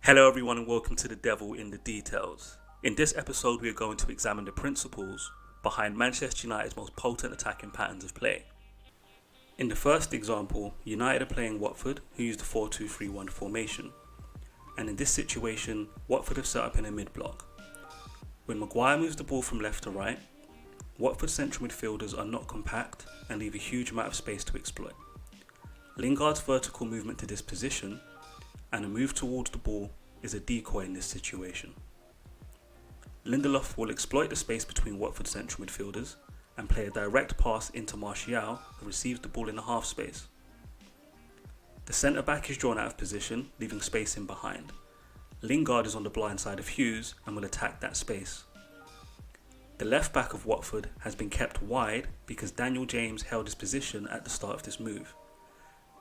Hello everyone and welcome to The Devil in the Details. In this episode we are going to examine the principles behind Manchester United's most potent attacking patterns of play. In the first example, United are playing Watford, who used a 4-2-3-1 formation. And in this situation, Watford have set up in a mid-block. When Maguire moves the ball from left to right, Watford's central midfielders are not compact and leave a huge amount of space to exploit. Lingard's vertical movement to this position and a move towards the ball is a decoy in this situation. Lindelof will exploit the space between Watford's central midfielders and play a direct pass into Martial, who receives the ball in the half space. The centre back is drawn out of position, leaving space in behind. Lingard is on the blind side of Hughes and will attack that space. The left back of Watford has been kept wide because Daniel James held his position at the start of this move.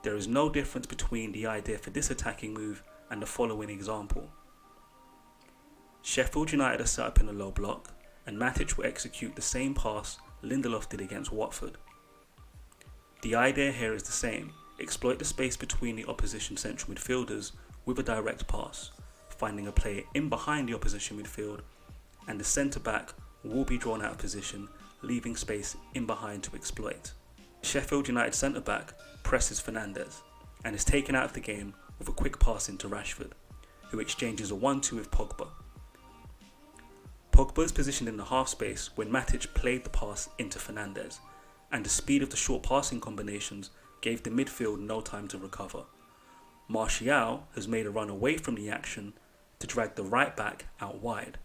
There is no difference between the idea for this attacking move and the following example. Sheffield United are set up in a low block and Matic will execute the same pass Lindelof did against Watford. The idea here is the same: exploit the space between the opposition central midfielders with a direct pass, finding a player in behind the opposition midfield, and the centre back will be drawn out of position, leaving space in behind to exploit. Sheffield United centre back presses Fernandes and is taken out of the game with a quick pass into Rashford, who exchanges a 1-2 with Pogba. Pogba is positioned in the half space when Matic played the pass into Fernandes, and the speed of the short passing combinations gave the midfield no time to recover. Martial has made a run away from the action to drag the right back out wide,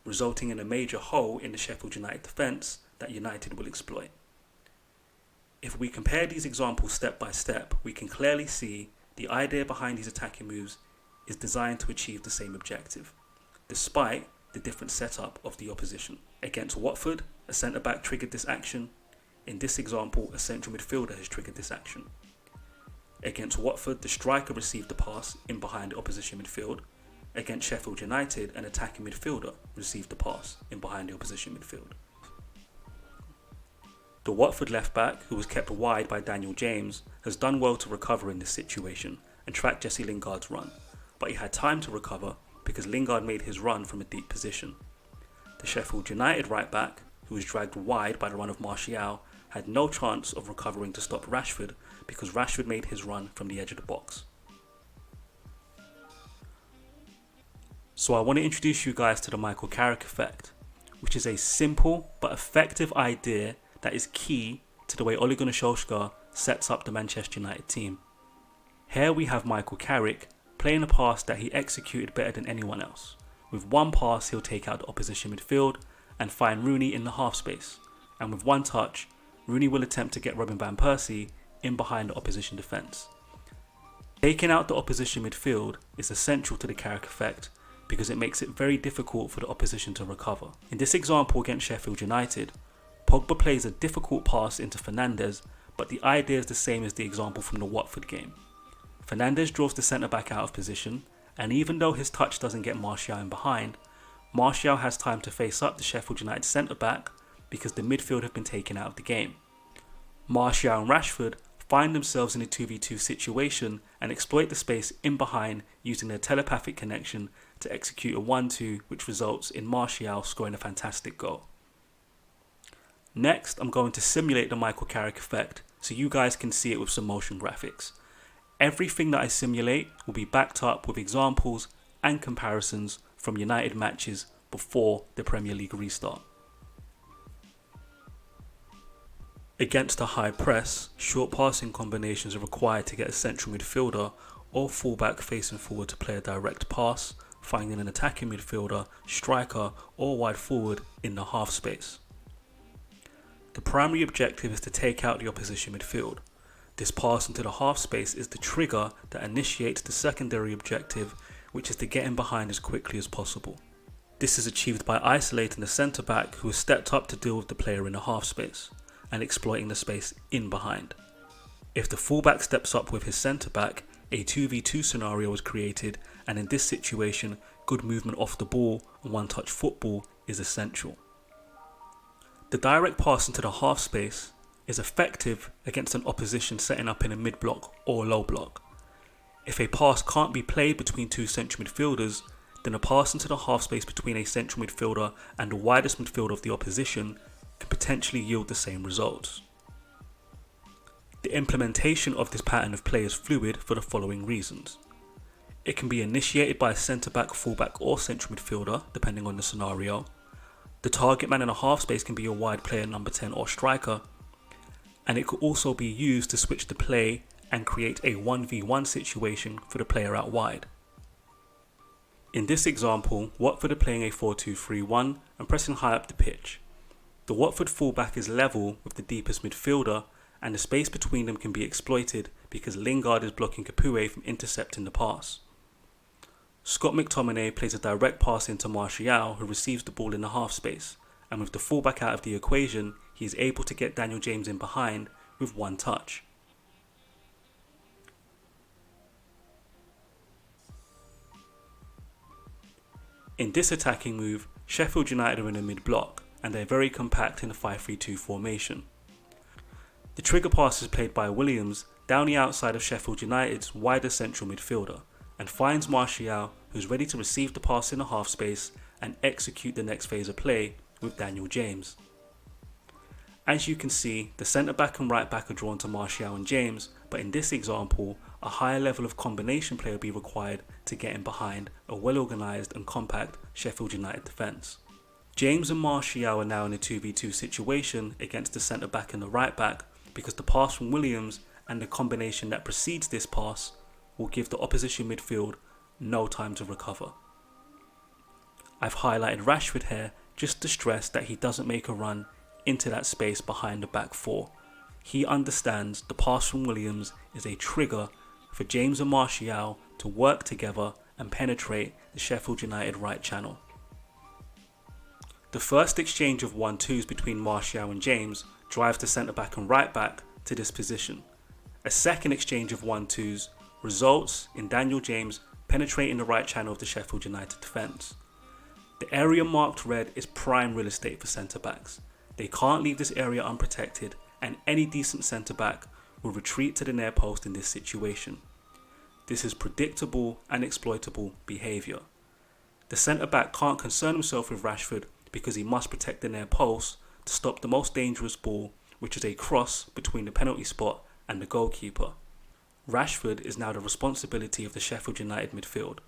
resulting in a major hole in the Sheffield United defence that United will exploit. If we compare these examples step by step, we can clearly see the idea behind these attacking moves is designed to achieve the same objective, despite the different setup of the opposition. Against Watford, a centre-back triggered this action. In this example, a central midfielder has triggered this action. Against Watford, the striker received the pass in behind the opposition midfield. Against Sheffield United, an attacking midfielder received the pass in behind the opposition midfield. The Watford left-back, who was kept wide by Daniel James, has done well to recover in this situation and track Jesse Lingard's run, but he had time to recover because Lingard made his run from a deep position. The Sheffield United right-back, who was dragged wide by the run of Martial, had no chance of recovering to stop Rashford because Rashford made his run from the edge of the box. So I want to introduce you guys to the Michael Carrick effect, which is a simple but effective idea that is key to the way Ole Gunner Solskjaer sets up the Manchester United team. Here we have Michael Carrick playing a pass that he executed better than anyone else. With one pass he'll take out the opposition midfield and find Rooney in the half space, and with one touch Rooney will attempt to get Robin van Persie in behind the opposition defence. Taking out the opposition midfield is essential to the Carrick effect because it makes it very difficult for the opposition to recover. In this example against Sheffield United, Pogba plays a difficult pass into Fernandes, but the idea is the same as the example from the Watford game. Fernandes draws the centre-back out of position, and even though his touch doesn't get Martial in behind, Martial has time to face up the Sheffield United centre-back because the midfield have been taken out of the game. Martial and Rashford find themselves in a 2v2 situation and exploit the space in behind using their telepathic connection to execute a 1-2, which results in Martial scoring a fantastic goal. Next, I'm going to simulate the Michael Carrick effect so you guys can see it with some motion graphics. Everything that I simulate will be backed up with examples and comparisons from United matches before the Premier League restart. Against a high press, short passing combinations are required to get a central midfielder or fullback facing forward to play a direct pass, finding an attacking midfielder, striker or wide forward in the half space. The primary objective is to take out the opposition midfield. This pass into the half space is the trigger that initiates the secondary objective, which is to get in behind as quickly as possible. This is achieved by isolating the centre back who has stepped up to deal with the player in the half space and exploiting the space in behind. If the fullback steps up with his centre back, a 2v2 scenario is created, and in this situation, good movement off the ball and one-touch football is essential. The direct pass into the half space is effective against an opposition setting up in a mid-block or low block. If a pass can't be played between two central midfielders, then a pass into the half space between a central midfielder and the widest midfielder of the opposition can potentially yield the same results. The implementation of this pattern of play is fluid for the following reasons. It can be initiated by a centre-back, full-back or central midfielder, depending on the scenario. The target man in a half space can be a wide player, number 10 or striker. And it could also be used to switch the play and create a 1v1 situation for the player out wide. In this example, Watford are playing a 4-2-3-1 and pressing high up the pitch. The Watford full-back is level with the deepest midfielder, and the space between them can be exploited because Lingard is blocking Capoue from intercepting the pass. Scott McTominay plays a direct pass into Martial, who receives the ball in the half space, and with the fullback out of the equation, he is able to get Daniel James in behind with one touch. In this attacking move, Sheffield United are in a mid-block, and they're very compact in the 5-3-2 formation. The trigger pass is played by Williams down the outside of Sheffield United's wider central midfielder, and finds Martial, who's ready to receive the pass in the half space and execute the next phase of play with Daniel James. As you can see, the centre back and right back are drawn to Martial and James, but in this example, a higher level of combination play will be required to get in behind a well organised and compact Sheffield United defence. James and Martial are now in a 2v2 situation against the centre back and the right back because the pass from Williams and the combination that precedes this pass will give the opposition midfield no time to recover. I've highlighted Rashford here just to stress that he doesn't make a run into that space behind the back four. He understands the pass from Williams is a trigger for James and Martial to work together and penetrate the Sheffield United right channel. The first exchange of 1-2s between Martial and James drives the centre back and right back to this position. A second exchange of 1-2s results in Daniel James penetrating the right channel of the Sheffield United defence. The area marked red is prime real estate for centre backs. They can't leave this area unprotected, and any decent centre back will retreat to the near post in this situation. This is predictable and exploitable behaviour. The centre back can't concern himself with Rashford because he must protect the near post to stop the most dangerous ball, which is a cross between the penalty spot and the goalkeeper. Rashford is now the responsibility of the Sheffield United midfield.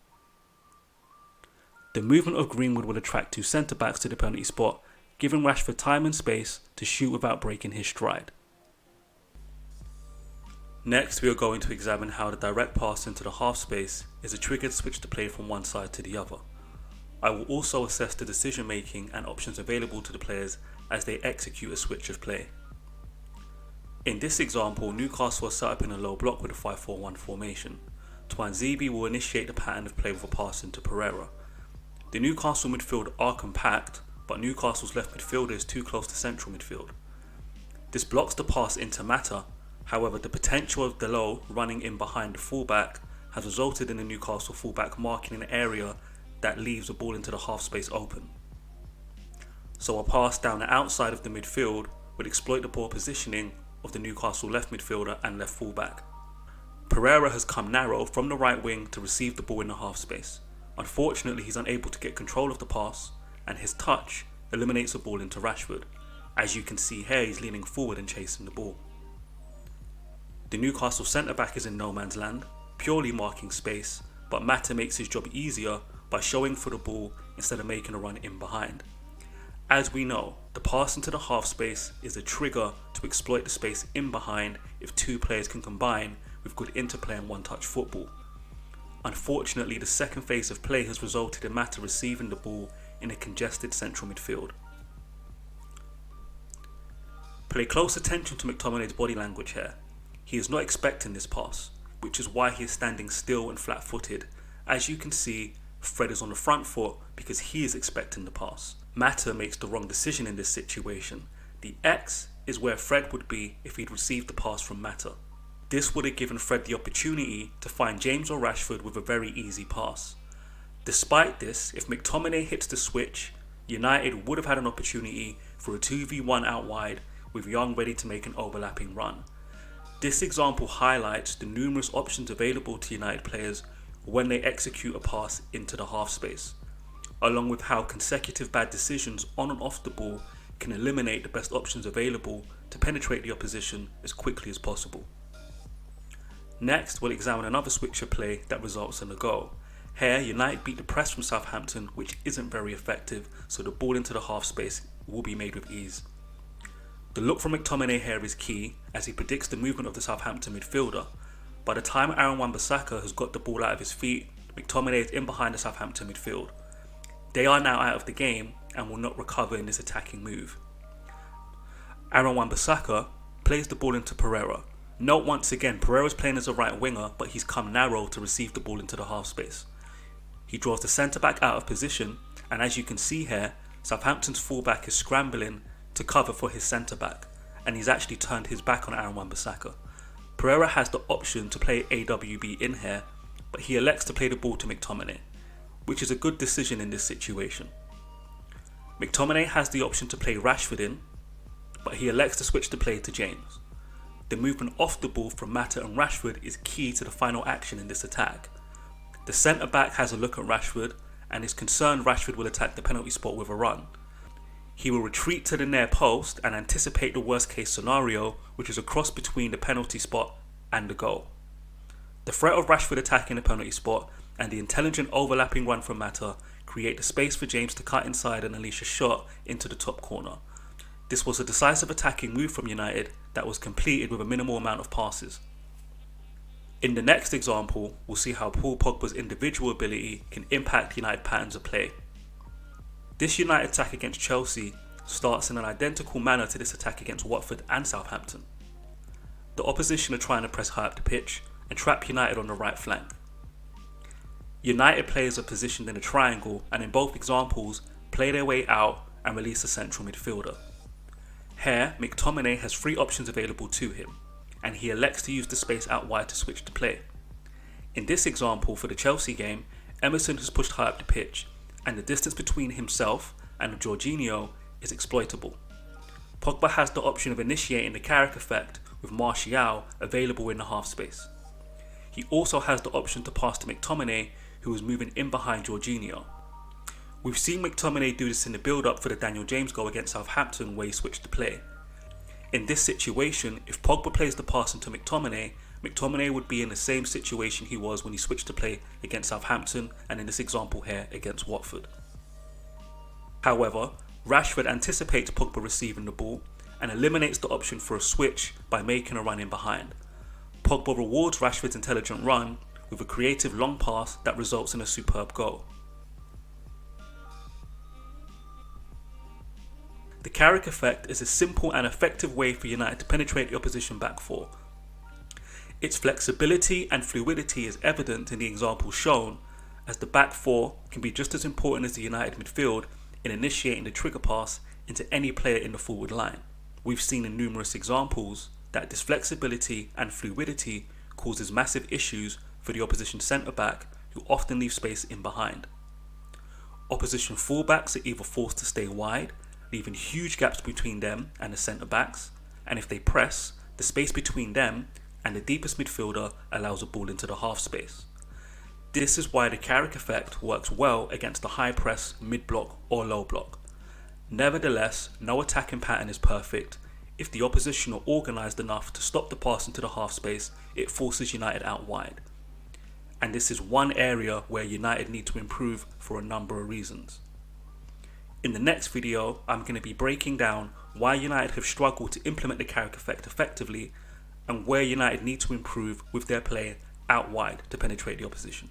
The movement of Greenwood will attract two centre backs to the penalty spot, giving Rashford time and space to shoot without breaking his stride. Next, we are going to examine how the direct pass into the half space is a triggered switch to play from one side to the other. I will also assess the decision making and options available to the players as they execute a switch of play. In this example, Newcastle are set up in a low block with a 5-4-1 formation. Tuanzebe will initiate the pattern of play with a pass into Pereira. The Newcastle midfield are compact, but Newcastle's left midfielder is too close to central midfield. This blocks the pass into Mata. However, the potential of Delo running in behind the fullback has resulted in the Newcastle fullback marking an area that leaves the ball into the half space open. So a pass down the outside of the midfield would exploit the poor positioning of the Newcastle left midfielder and left fullback. Pereira has come narrow from the right wing to receive the ball in the half space. Unfortunately, he's unable to get control of the pass, and his touch eliminates the ball into Rashford. As you can see here, he's leaning forward and chasing the ball. The Newcastle centre-back is in no man's land, purely marking space, but Mata makes his job easier by showing for the ball instead of making a run in behind. As we know, the pass into the half space is a trigger to exploit the space in behind if two players can combine with good interplay and one-touch football. Unfortunately, the second phase of play has resulted in Mata receiving the ball in a congested central midfield. Pay close attention to McTominay's body language here. He is not expecting this pass, which is why he is standing still and flat-footed. As you can see, Fred is on the front foot because he is expecting the pass. Mata makes the wrong decision in this situation. The X is where Fred would be if he'd received the pass from Mata. This would have given Fred the opportunity to find James or Rashford with a very easy pass. Despite this, if McTominay hits the switch, United would have had an opportunity for a 2v1 out wide with Young ready to make an overlapping run. This example highlights the numerous options available to United players when they execute a pass into the half space, along with how consecutive bad decisions on and off the ball can eliminate the best options available to penetrate the opposition as quickly as possible. Next, we'll examine another switcher play that results in a goal. Here, United beat the press from Southampton, which isn't very effective, so the ball into the half space will be made with ease. The look from McTominay here is key, as he predicts the movement of the Southampton midfielder. By the time Aaron Wan-Bissaka has got the ball out of his feet, McTominay is in behind the Southampton midfield. They are now out of the game and will not recover in this attacking move. Aaron Wan-Bissaka plays the ball into Pereira. Note once again, Pereira's playing as a right winger, but he's come narrow to receive the ball into the half space. He draws the centre back out of position, and as you can see here, Southampton's fullback is scrambling to cover for his centre back, and he's actually turned his back on Aaron Wan-Bissaka. Pereira has the option to play AWB in here, but he elects to play the ball to McTominay, which is a good decision in this situation. McTominay has the option to play Rashford in, but he elects to switch the play to James. The movement off the ball from Mata and Rashford is key to the final action in this attack. The centre back has a look at Rashford and is concerned Rashford will attack the penalty spot with a run. He will retreat to the near post and anticipate the worst case scenario, which is a cross between the penalty spot and the goal. The threat of Rashford attacking the penalty spot and the intelligent overlapping run from Mata create the space for James to cut inside and unleash a shot into the top corner. This was a decisive attacking move from United that was completed with a minimal amount of passes. In the next example, we'll see how Paul Pogba's individual ability can impact United patterns of play. This United attack against Chelsea starts in an identical manner to this attack against Watford and Southampton. The opposition are trying to press high up the pitch and trap United on the right flank. United players are positioned in a triangle and in both examples play their way out and release a central midfielder. Here, McTominay has three options available to him, and he elects to use the space out wide to switch the play. In this example for the Chelsea game, Emerson has pushed high up the pitch, and the distance between himself and Jorginho is exploitable. Pogba has the option of initiating the Carrick effect with Martial available in the half space. He also has the option to pass to McTominay, who is moving in behind Jorginho. We've seen McTominay do this in the build-up for the Daniel James goal against Southampton where he switched the play. In this situation, if Pogba plays the pass into McTominay, McTominay would be in the same situation he was when he switched to play against Southampton and in this example here against Watford. However, Rashford anticipates Pogba receiving the ball and eliminates the option for a switch by making a run in behind. Pogba rewards Rashford's intelligent run with a creative long pass that results in a superb goal. The Carrick effect is a simple and effective way for United to penetrate the opposition back four. Its flexibility and fluidity is evident in the example shown, as the back four can be just as important as the United midfield in initiating the trigger pass into any player in the forward line. We've seen in numerous examples that this flexibility and fluidity causes massive issues for the opposition centre-back, who often leave space in behind. Opposition fullbacks are either forced to stay wide, leaving huge gaps between them and the centre-backs, and if they press, the space between them and the deepest midfielder allows a ball into the half space. This is why the Carrick effect works well against the high press, mid-block or low block. Nevertheless, no attacking pattern is perfect. If the opposition are organised enough to stop the pass into the half space, it forces United out wide. And this is one area where United need to improve for a number of reasons. In the next video, I'm going to be breaking down why United have struggled to implement the Carrick effect effectively and where United need to improve with their play out wide to penetrate the opposition.